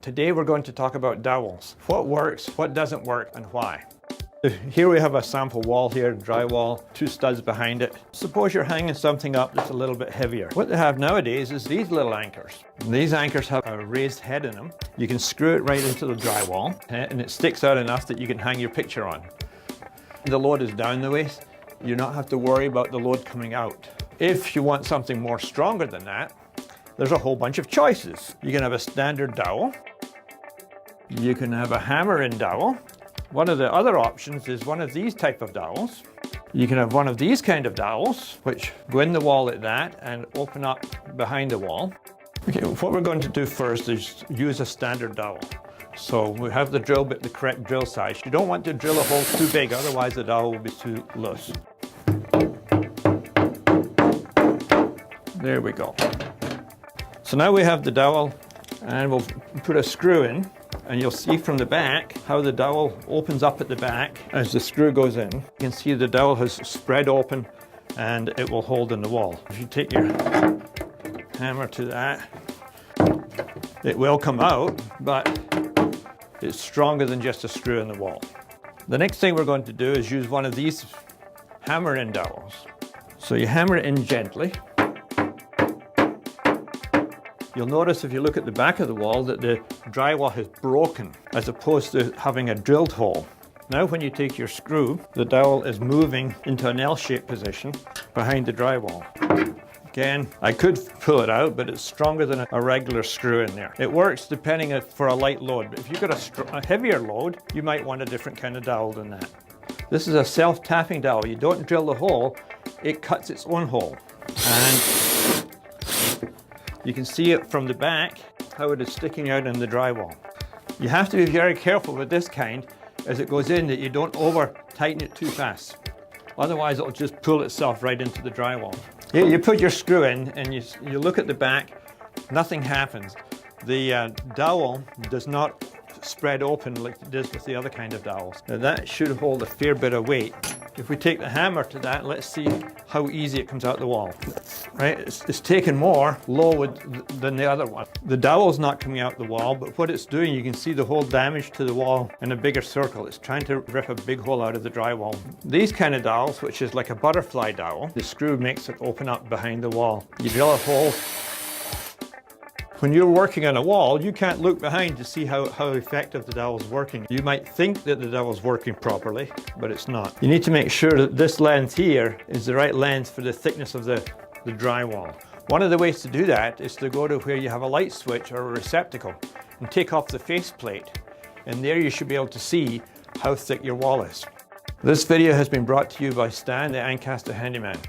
Today we're going to talk about dowels. What works, what doesn't work, and why. Here we have a sample wall here, drywall, 2 studs behind it. Suppose you're hanging something up that's a little bit heavier. What they have nowadays is these little anchors. And these anchors have a raised head in them. You can screw it right into the drywall and it sticks out enough that you can hang your picture on. The load is down the waist. You don't have to worry about the load coming out. If you want something more stronger than that, there's a whole bunch of choices. You can have a standard dowel. You can have a hammer-in dowel. One of the other options is one of these type of dowels. You can have one of these kind of dowels, which go in the wall like that and open up behind the wall. Okay, what we're going to do first is use a standard dowel. So we have the drill bit, the correct drill size. You don't want to drill a hole too big, otherwise the dowel will be too loose. There we go. So now we have the dowel and we'll put a screw in. And you'll see from the back how the dowel opens up at the back as the screw goes in. You can see the dowel has spread open and it will hold in the wall. If you take your hammer to that, it will come out, but it's stronger than just a screw in the wall. The next thing we're going to do is use one of these hammer-in dowels. So you hammer it in gently. You'll notice if you look at the back of the wall that the drywall has broken as opposed to having a drilled hole. Now when you take your screw, the dowel is moving into an L-shaped position behind the drywall. Again, I could pull it out, but it's stronger than a regular screw in there. It works depending for a light load, but if you've got a heavier load, you might want a different kind of dowel than that. This is a self-tapping dowel. You don't drill the hole, it cuts its own hole. And you can see it from the back, how it is sticking out in the drywall. You have to be very careful with this kind as it goes in that you don't over tighten it too fast. Otherwise it'll just pull itself right into the drywall. You put your screw in and you look at the back, nothing happens. The dowel does not spread open like it does with the other kind of dowels. Now that should hold a fair bit of weight. If we take the hammer to that, let's see how easy it comes out the wall. Right, it's taken more load than the other one. The dowel's not coming out the wall, but what it's doing, you can see the whole damage to the wall in a bigger circle. It's trying to rip a big hole out of the drywall. These kind of dowels, which is like a butterfly dowel, the screw makes it open up behind the wall. You drill a hole. When you're working on a wall, you can't look behind to see how effective the dowel is working. You might think that the dowel is working properly, but it's not. You need to make sure that this length here is the right length for the thickness of the drywall. One of the ways to do that is to go to where you have a light switch or a receptacle and take off the faceplate. And there you should be able to see how thick your wall is. This video has been brought to you by Stan, the Ancaster Handyman.